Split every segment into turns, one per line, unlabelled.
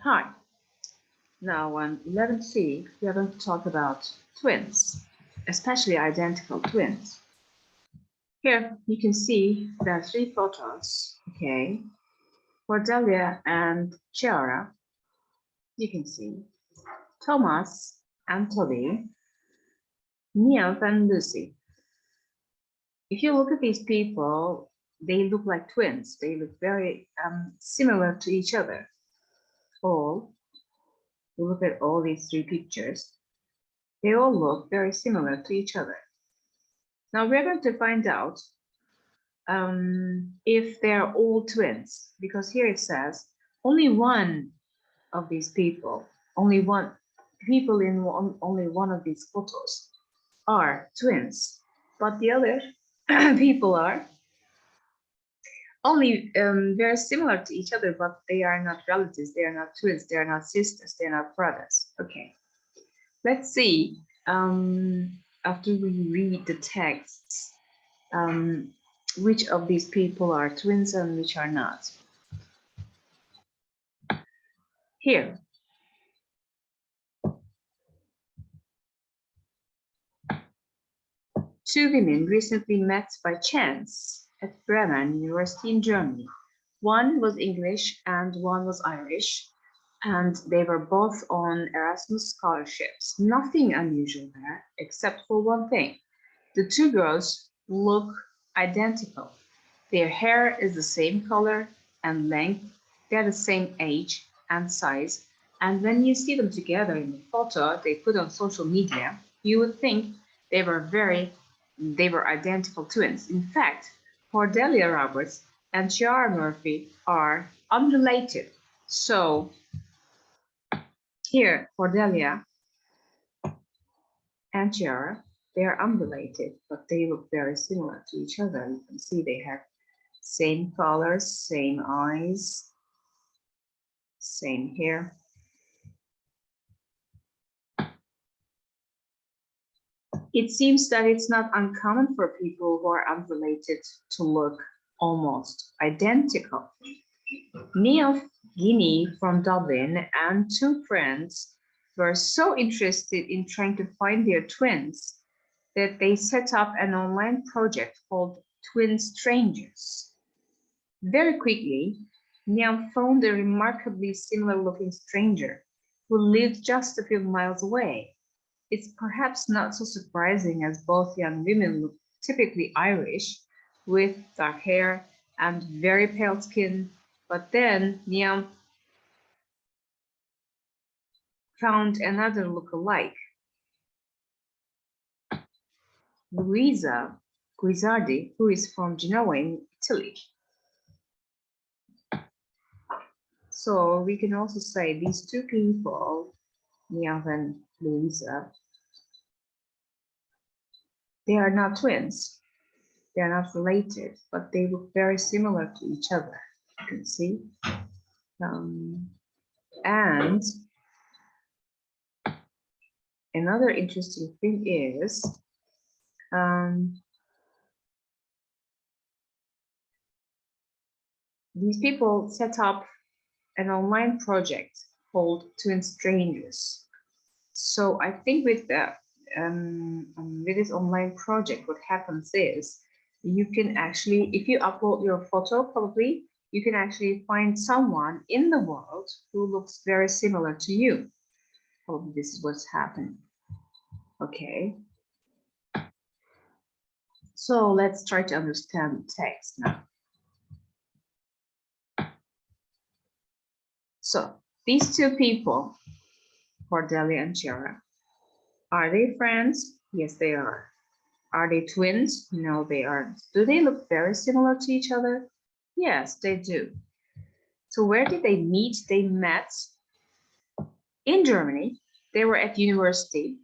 Hi. Now on 11C, we are going to talk about twins, especially identical twins. Here you can see there are three photos, okay? Cordelia and Chiara, you can see. Thomas and Toby, Neil and Lucy. If you look at these people, they look like twins. They look very similar to each other. All, you look at all these three pictures, they all look very similar to each other. Now we're going to find out if they're all twins, because here it says only one of these people, only one people in only one of these photos are twins, but the other people are only very similar to each other, but they are not relatives, they are not twins, they are not sisters, they are not brothers. Okay, let's see. After we read the texts, which of these people are twins and which are not. Here, two women recently met by chance at Bremen University in Germany. One was English and one was Irish, and they were both on Erasmus scholarships. Nothing unusual there, except for one thing. The two girls look identical. Their hair is the same color and length, they're the same age and size, and when you see them together in the photo they put on social media, you would think they were identical twins. In fact, Cordelia Roberts and Chiara Murphy are unrelated. So here, Cordelia and Chiara, they are unrelated, but they look very similar to each other. You can see they have same colors, same eyes, same hair. It seems that it's not uncommon for people who are unrelated to look almost identical. Neil Guinea from Dublin and two friends were so interested in trying to find their twins that they set up an online project called Twin Strangers. Very quickly, Neil found a remarkably similar-looking stranger who lived just a few miles away. It's perhaps not so surprising as both young women look typically Irish, with dark hair and very pale skin, but then Niam found another look-alike. Luisa Guisardi, who is from Genoa in Italy. So we can also say these two people, Niam and Luisa, they are not twins. They are not related, but they look very similar to each other. You can see. And another interesting thing is these people set up an online project called Twin Strangers. So I think with this online project, what happens is you can actually, if you upload your photo, probably you can actually find someone in the world who looks very similar to you. Probably this is what's happening. Okay. So let's try to understand the text now. So these two people, Cordelia and Chiara, are they friends? Yes, they are. Are they twins? No, they aren't. Do they look very similar to each other? Yes, they do. So where did they meet? They met in Germany. They were at university.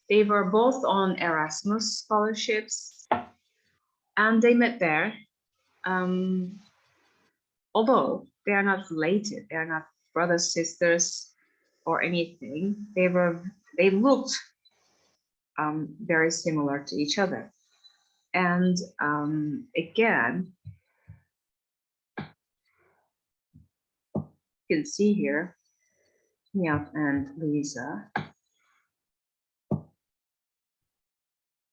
They were both on Erasmus scholarships, and they met there. Although they are not related, they are not brothers, sisters, or anything. They looked very similar to each other. And again, you can see here Nia and Lisa.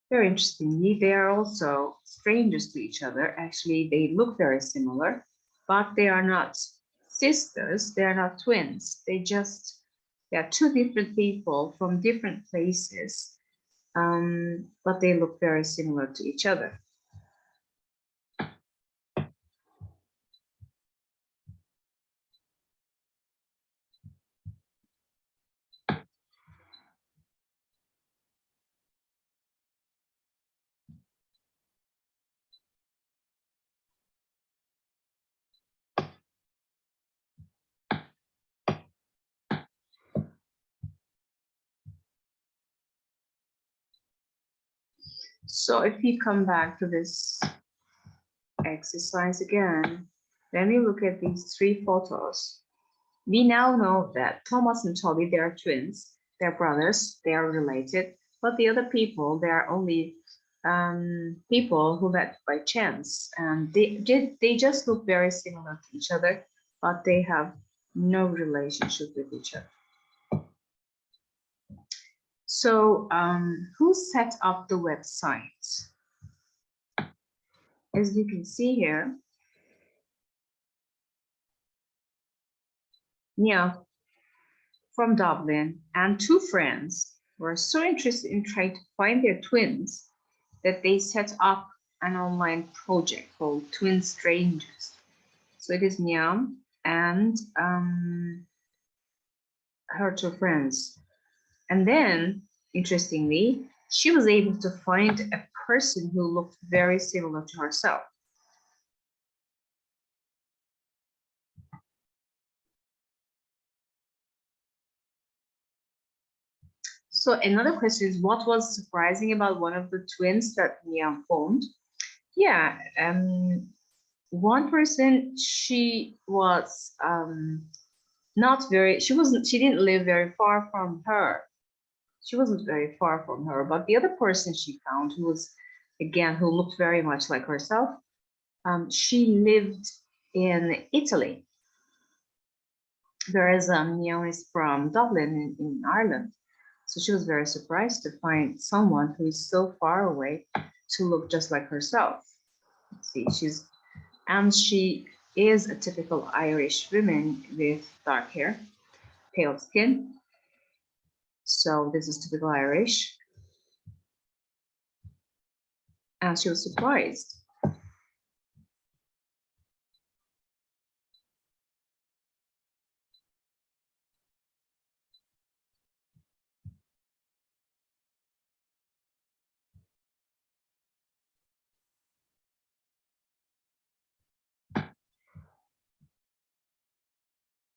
Very interestingly, they are also strangers to each other. Actually, they look very similar, but they are not sisters. They are not twins. They are two different people from different places, but they look very similar to each other. So if you come back to this exercise again, then we look at these three photos. We now know that Thomas and Toby, they are twins, they're brothers, they are related, but the other people, they are only people who met by chance, and they just look very similar to each other, but they have no relationship with each other. So who set up the website? As you can see here, Nia from Dublin and two friends were so interested in trying to find their twins that they set up an online project called Twin Strangers. So it is Nia and her two friends. And then, interestingly, she was able to find a person who looked very similar to herself. So another question is, what was surprising about one of the twins that Nia found? Yeah, one person, she was she didn't live very far from her. She wasn't very far from her, but the other person she found, who was, again, who looked very much like herself, she lived in Italy, whereas Nia is from Dublin in Ireland. So she was very surprised to find someone who is so far away to look just like herself. Let's see, she is a typical Irish woman with dark hair, pale skin. So this is typical Irish. And she was surprised.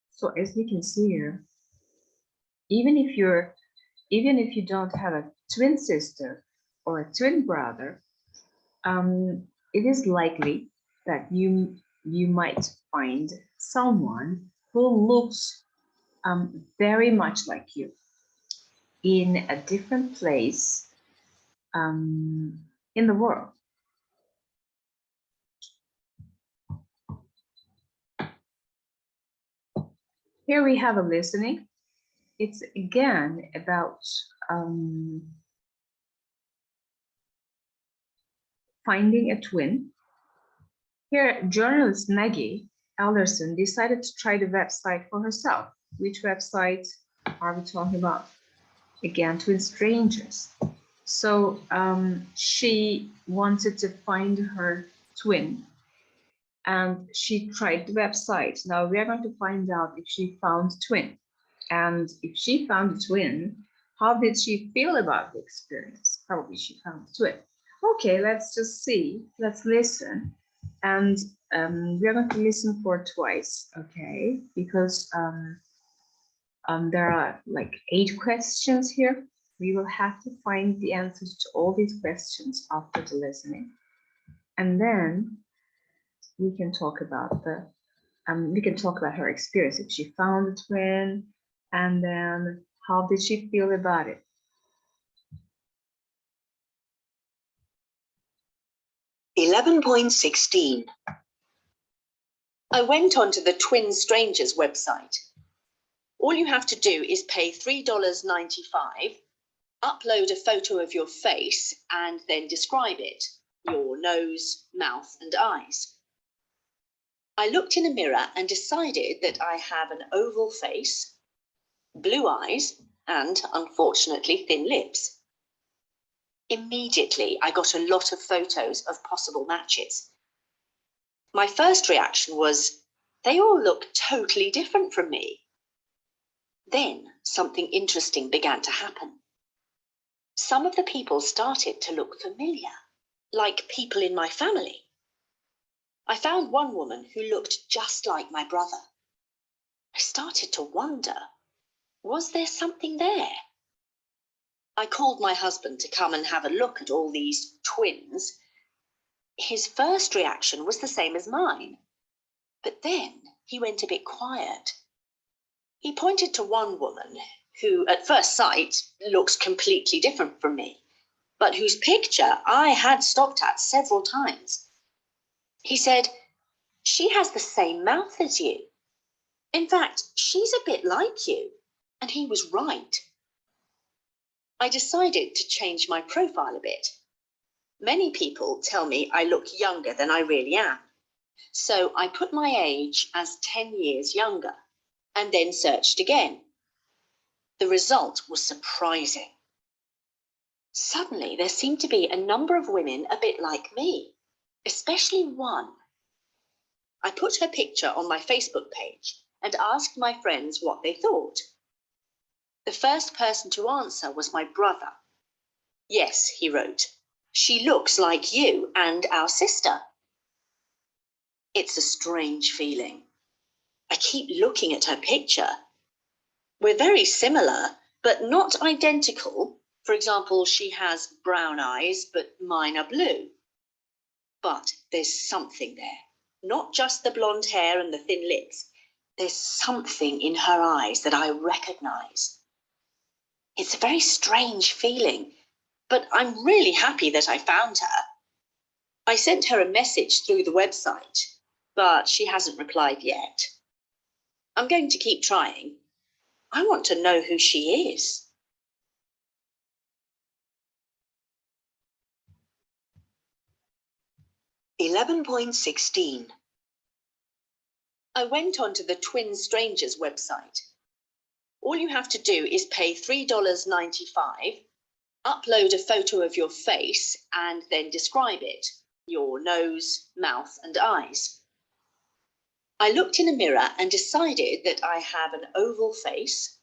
So as you can see here, even if you don't have a twin sister or a twin brother, it is likely that you might find someone who looks very much like you in a different place in the world. Here we have a listening. It's again about finding a twin. Here, journalist Maggie Alderson decided to try the website for herself. Which website are we talking about? Again, Twin Strangers. So she wanted to find her twin, and she tried the website. Now we are going to find out if she found twin. And if she found a twin, how did she feel about the experience? Probably she found a twin. Okay, let's just see. Let's listen. And we're going to listen for twice, okay? Because there are like 8 questions here. We will have to find the answers to all these questions after the listening. And then we can talk about her experience, if she found a twin, and then how did she feel about it.
.16. I went onto the Twin Strangers website. All you have to do is pay $3.95, upload a photo of your face, and then describe it, your nose, mouth, and eyes. I looked in a mirror and decided that I have an oval face, blue eyes, and, unfortunately, thin lips. Immediately, I got a lot of photos of possible matches. My first reaction was, they all look totally different from me. Then something interesting began to happen. Some of the people started to look familiar, like people in my family. I found one woman who looked just like my brother. I started to wonder, was there something there? I called my husband to come and have a look at all these twins. His first reaction was the same as mine, but then he went a bit quiet. He pointed to one woman who, at first sight, looks completely different from me, but whose picture I had stopped at several times. He said, "She has the same mouth as you. In fact, she's a bit like you." And he was right. I decided to change my profile a bit. Many people tell me I look younger than I really am. So I put my age as 10 years younger and then searched again. The result was surprising. Suddenly, there seemed to be a number of women a bit like me, especially one. I put her picture on my Facebook page and asked my friends what they thought. The first person to answer was my brother. "Yes," he wrote, "she looks like you and our sister." It's a strange feeling. I keep looking at her picture. We're very similar, but not identical. For example, she has brown eyes, but mine are blue. But there's something there. Not just the blonde hair and the thin lips. There's something in her eyes that I recognize. It's a very strange feeling, but I'm really happy that I found her. I sent her a message through the website, but she hasn't replied yet. I'm going to keep trying. I want to know who she is. (11.16) I went onto the Twin Strangers website. All you have to do is pay $3.95, upload a photo of your face, and then describe it, your nose, mouth, and eyes. I looked in a mirror and decided that I have an oval face,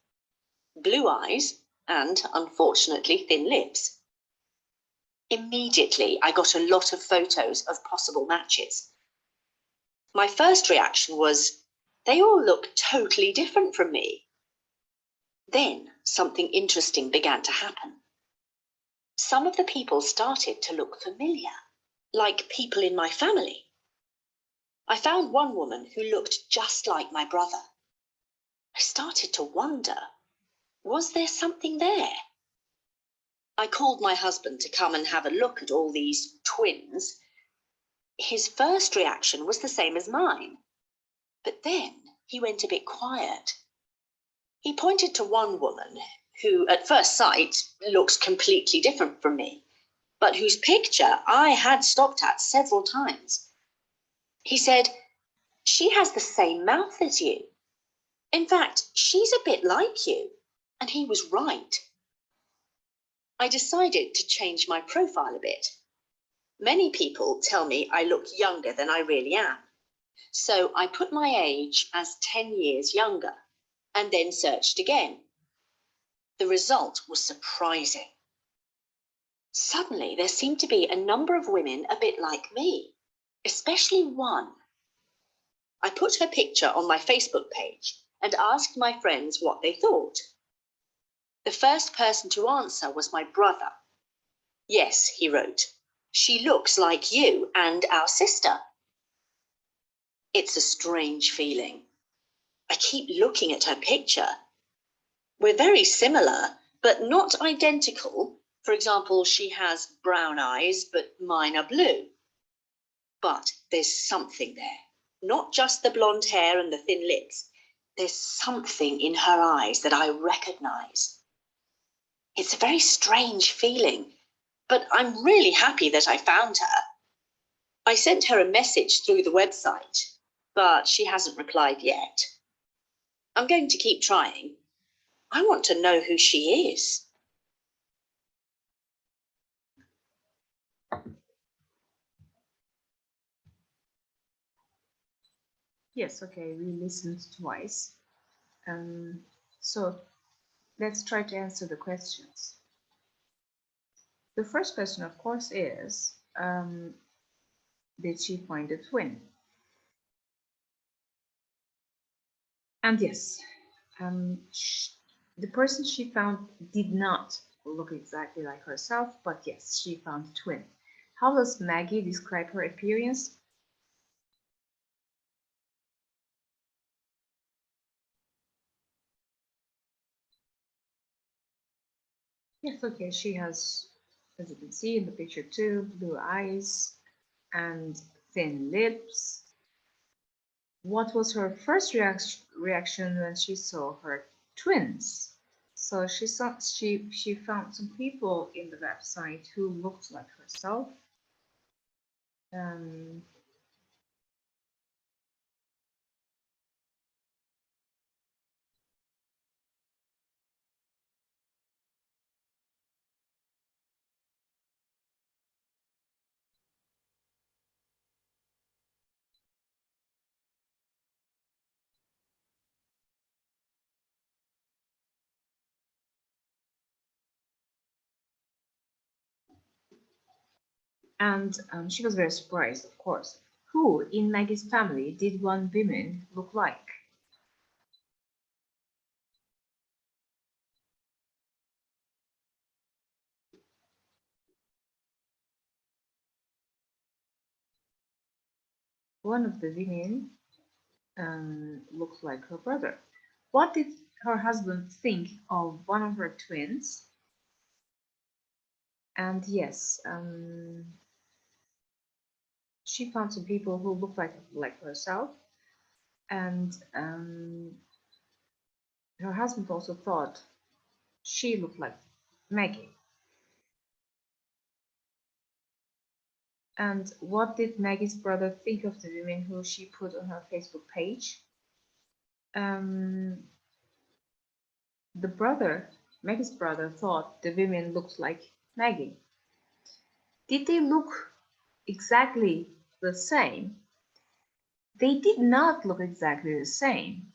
blue eyes, and, unfortunately, thin lips. Immediately, I got a lot of photos of possible matches. My first reaction was, they all look totally different from me. Then something interesting began to happen. Some of the people started to look familiar, like people in my family. I found one woman who looked just like my brother. I started to wonder, was there something there? I called my husband to come and have a look at all these twins. His first reaction was the same as mine, but then he went a bit quiet. He pointed to one woman who, at first sight, looks completely different from me, but whose picture I had stopped at several times. He said, "She has the same mouth as you. In fact, she's a bit like you." And he was right. I decided to change my profile a bit. Many people tell me I look younger than I really am. So I put my age as 10 years younger and then searched again. The result was surprising. Suddenly, there seemed to be a number of women a bit like me, especially one. I put her picture on my Facebook page and asked my friends what they thought. The first person to answer was my brother. "Yes," he wrote, "she looks like you and our sister." It's a strange feeling. I keep looking at her picture. We're very similar, but not identical. For example, she has brown eyes, but mine are blue. But there's something there. Not just the blonde hair and the thin lips. There's something in her eyes that I recognize. It's a very strange feeling, but I'm really happy that I found her. I sent her a message through the website, but she hasn't replied yet. I'm going to keep trying. I want to know who she is.
Yes, okay, we listened twice. So let's try to answer the questions. The first question, of course, is did she find a twin? And yes, the person she found did not look exactly like herself, but yes, she found a twin. How does Maggie describe her appearance? Yes, okay, she has, as you can see in the picture too, blue eyes and thin lips. What was her first reaction when she saw her twins? So she found some people in the website who looked like herself. Um, and she was very surprised, of course. Who in Maggie's family did one woman look like? One of the women looked like her brother. What did her husband think of one of her twins? And yes, she found some people who looked like herself, and her husband also thought she looked like Maggie. And what did Maggie's brother think of the women who she put on her Facebook page? Um, Maggie's brother, thought the women looked like Maggie. Did they look exactly the same? They did not look exactly the same,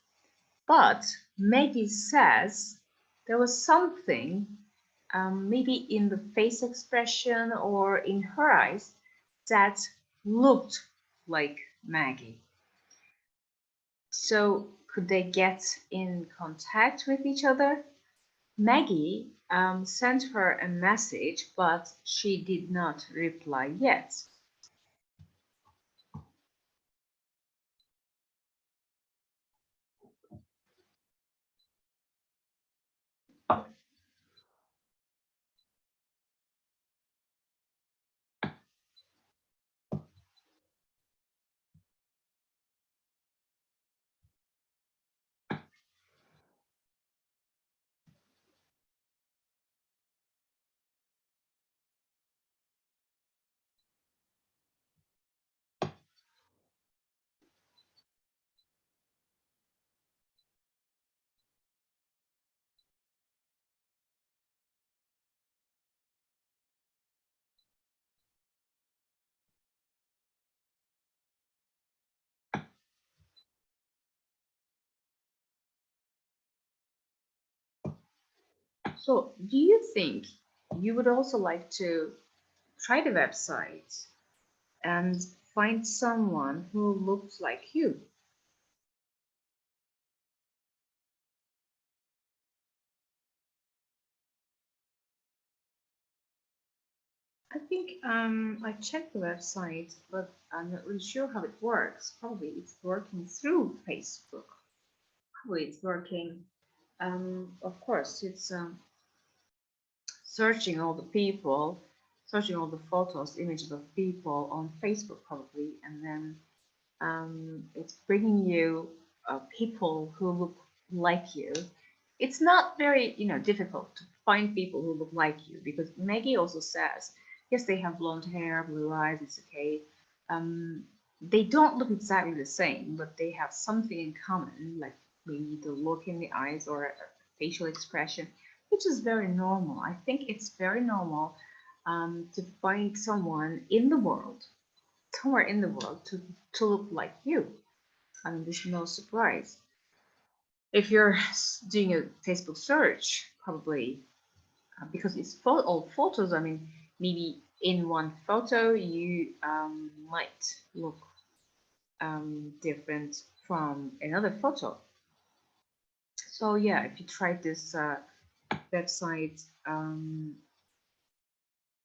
but Maggie says there was something, maybe in the face expression or in her eyes, that looked like Maggie. So could they get in contact with each other? Maggie sent her a message, but she did not reply yet. So do you think you would also like to try the website and find someone who looks like you? I think I checked the website, but I'm not really sure how it works. Probably it's working through Facebook. Probably it's working. Of course, it's searching all the people, searching all the photos, images of people on Facebook probably, and then it's bringing you people who look like you, it's not very, difficult to find people who look like you, because Maggie also says, yes, they have blonde hair, blue eyes, it's okay. They don't look exactly the same, but they have something in common, like maybe the look in the eyes or a facial expression, which is very normal. I think it's very normal to find someone in the world, somewhere in the world, to look like you. I mean, there's no surprise. If you're doing a Facebook search, probably because it's all photos, I mean, maybe in one photo you might look different from another photo. So yeah, if you try this website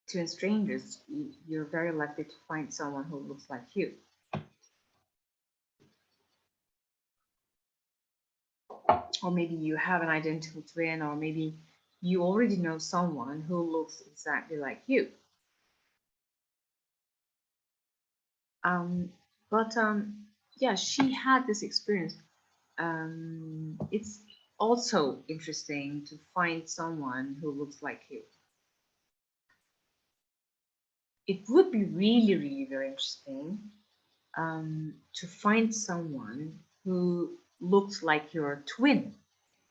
to strangers, you're very likely to find someone who looks like you. Or maybe you have an identical twin, or maybe you already know someone who looks exactly like you. But yeah, she had this experience. It's also interesting to find someone who looks like you. It would be really, really very interesting to find someone who looks like your twin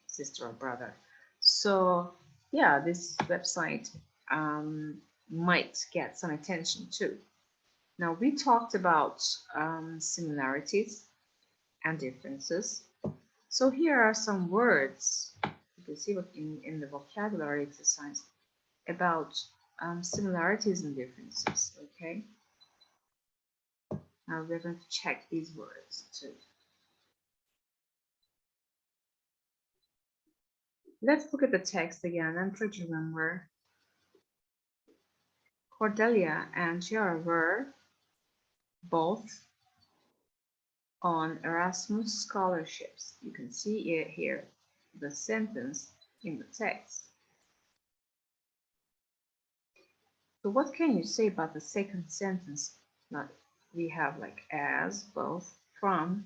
sister or brother. So yeah, this website might get some attention too. Now we talked about similarities and differences. So here are some words you can see what in the vocabulary exercise about similarities and differences. Okay, now we're going to check these words too. Let's look at the text again and try to remember. Cordelia and Chiara were both on Erasmus scholarships. You can see it here, the sentence in the text. So what can you say about the second sentence? Now we have like as, both, from,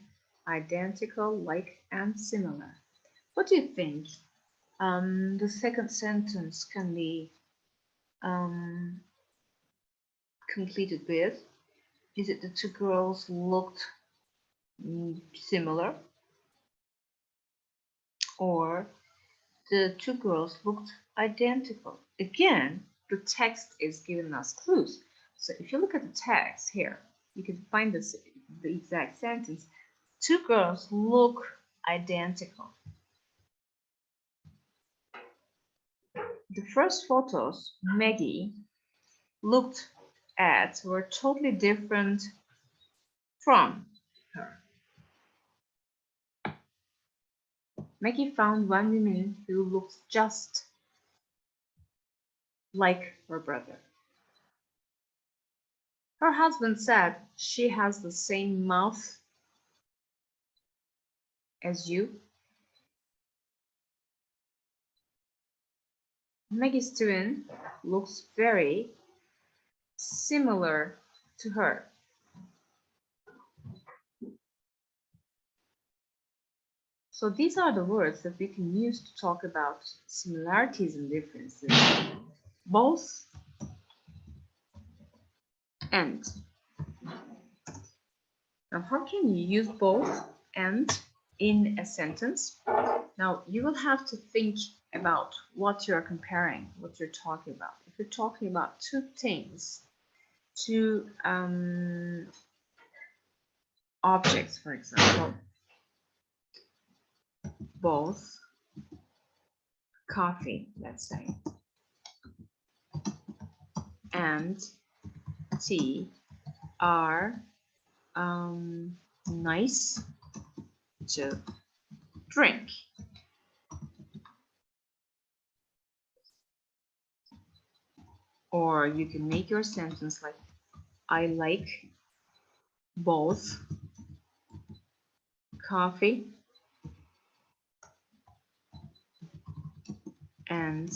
identical, like, and similar. What do you think the second sentence can be completed with? Is it the two girls looked similar, or the two girls looked identical? Again, the text is giving us clues. So if you look at the text here, you can find the exact sentence. Two girls look identical. The first photos Maggie looked at were totally different from her. Maggie found one woman who looked just like her brother. Her husband said she has the same mouth as you. Maggie's twin looks very similar to her. So these are the words that we can use to talk about similarities and differences. Both and. Now, how can you use both and in a sentence? Now, you will have to think about what you're comparing, what you're talking about. If you're talking about two things, two objects, for example, both coffee, let's say, and tea are nice to drink. Or you can make your sentence like, I like both coffee and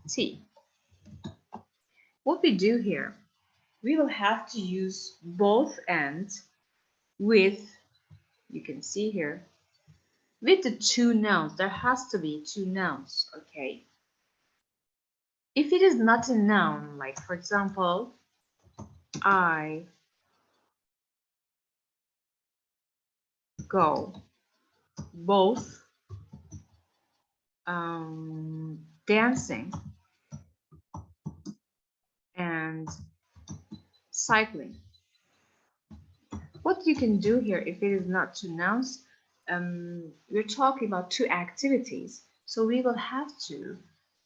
tea. What we do here, we will have to use both and with, you can see here, with the two nouns. There has to be two nouns, okay? If it is not a noun, like for example, I go both dancing and cycling. What you can do here, if it is not two nouns, we're talking about two activities. So we will have to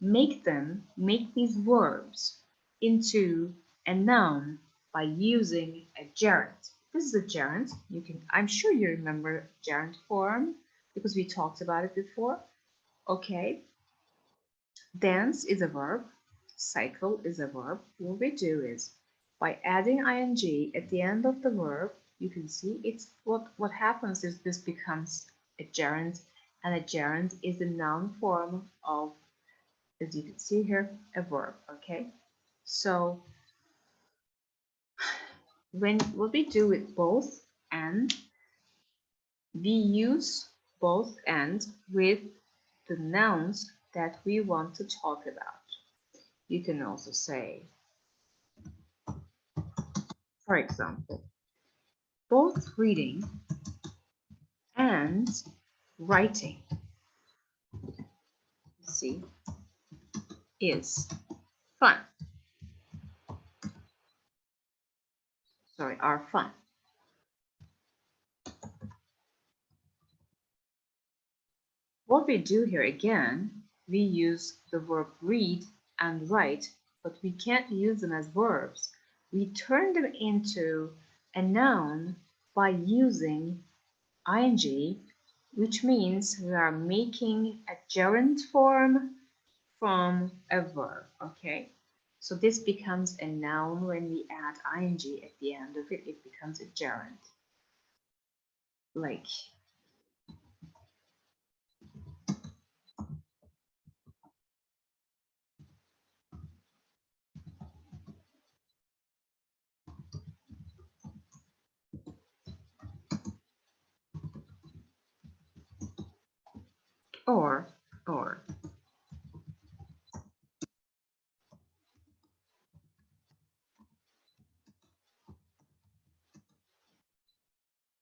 make these verbs into a noun by using a gerund. This is a gerund. I'm sure you remember gerund form because we talked about it before. Okay. Dance is a verb. Cycle is a verb. What we do is by adding ing at the end of the verb, you can see it's what happens is this becomes a gerund, and a gerund is the noun form of, as you can see here, a verb. Okay, so what we do with both and, we use both and with the nouns that we want to talk about. You can also say, for example, both reading and writing, see, is fun. Sorry, are fun. What we do here again, we use the verb read and write, but we can't use them as verbs. We turn them into a noun by using ing, which means we are making a gerund form from a verb, okay? So this becomes a noun when we add ing at the end of it, it becomes a gerund. Like, or.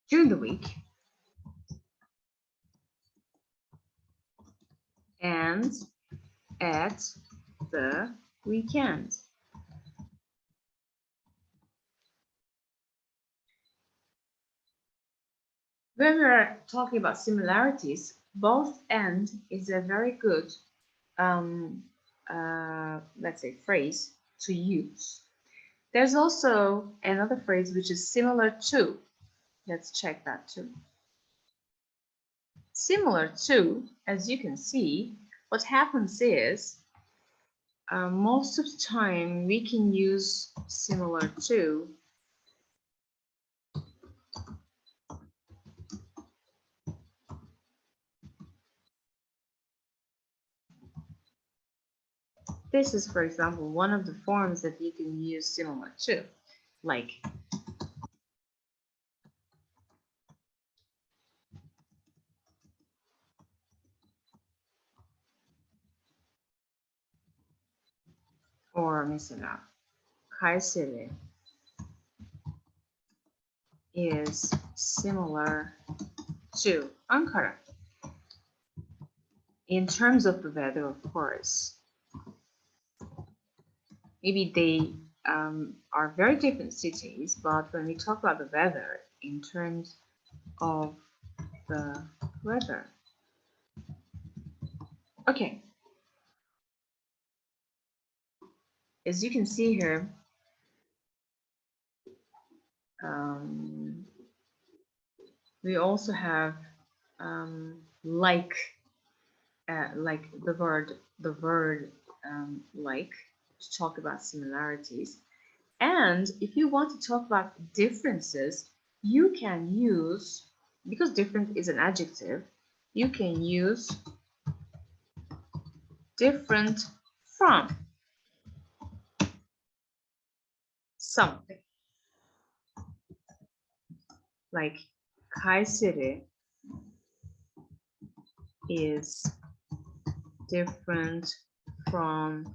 During the week and at the weekend. When we're talking about similarities, both and is a very good, let's say, phrase to use. There's also another phrase which is similar to. Let's check that too. Similar to, as you can see, what happens is most of the time we can use similar to this is, for example, one of the forms that you can use similar to, like or mesela Kayseri is similar to Ankara in terms of the weather, of course. Maybe they are very different cities, but when we talk about the weather in terms of the weather. Okay. As you can see here, we also have like the word like, to talk about similarities. And if you want to talk about differences, you can use, because different is an adjective, you can use different from something. Like Kayseri is different from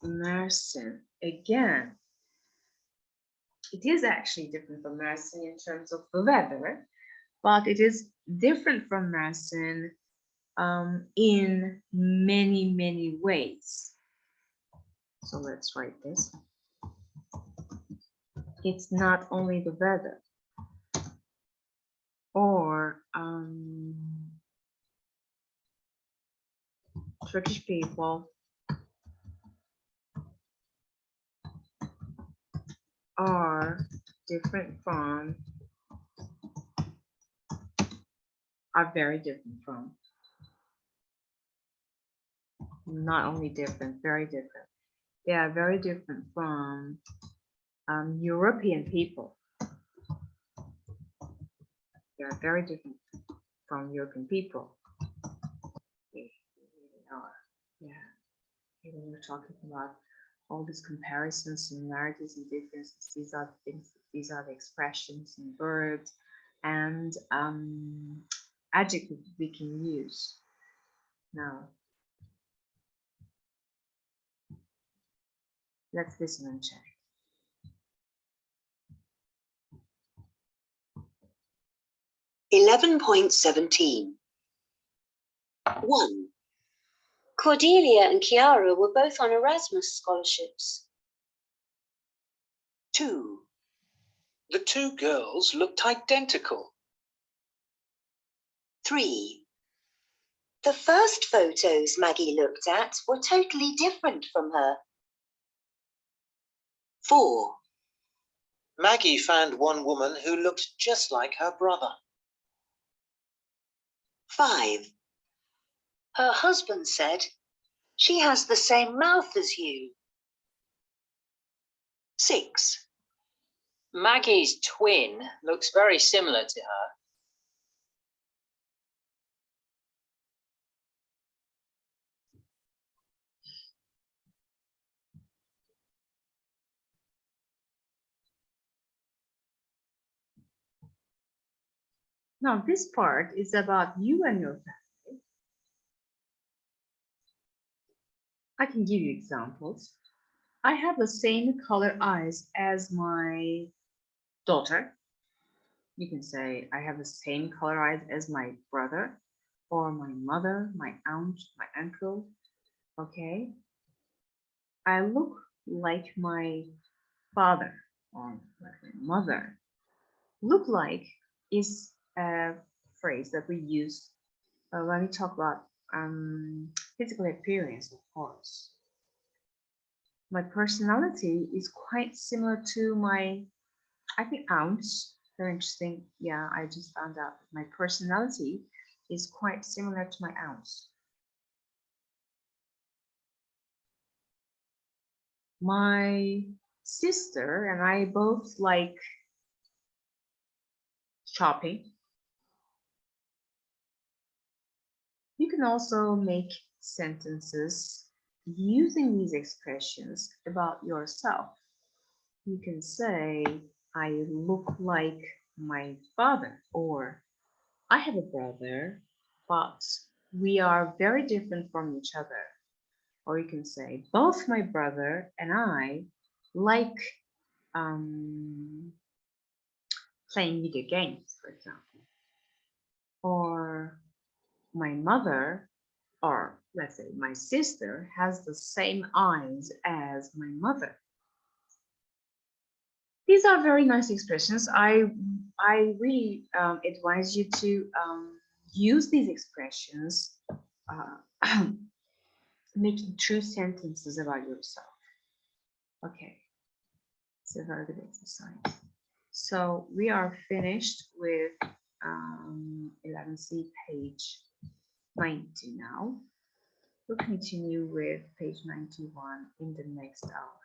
Mersenne. Again, it is actually different from Mersenne in terms of the weather, but it is different from Mersenne in many, many ways. So let's write this. It's not only the weather or Turkish people are different from, are very different from, not only different, very different. They are very different from European people. They are very different from European people. They really are. Yeah. When we're talking about all these comparisons, similarities, and differences, these are the things, these are the expressions and verbs and adjectives we can use. Now, let's listen and check.
.17. 1. Cordelia and Chiara were both on Erasmus scholarships.
2. The two girls looked identical.
3. The first photos Maggie looked at were totally different from her. 4.
Maggie found one woman who looked just like her brother.
5. Her husband said, "She has the same mouth as you." 6.
Maggie's twin looks very similar to her.
Now, this part is about you and your family. I can give you examples. I have the same color eyes as my daughter. You can say I have the same color eyes as my brother or my mother, my aunt, my uncle. Okay. I look like my father or like my mother. Look like is a phrase that we use when we talk about physical appearance, of course. My personality is quite similar to my, I think, aunts. Very interesting. Yeah, I just found out that my personality is quite similar to my aunts. My sister and I both like shopping. You can also make sentences using these expressions about yourself. You can say, I look like my father, or I have a brother, but we are very different from each other. Or you can say, both my brother and I like playing video games, for example. Or my mother, or let's say my sister, has the same eyes as my mother. These are very nice expressions. I really advise you to use these expressions making true sentences about yourself. Okay, it's a very good exercise. So we are finished with 11C page 90 now. We'll continue with page 91 in the next hour.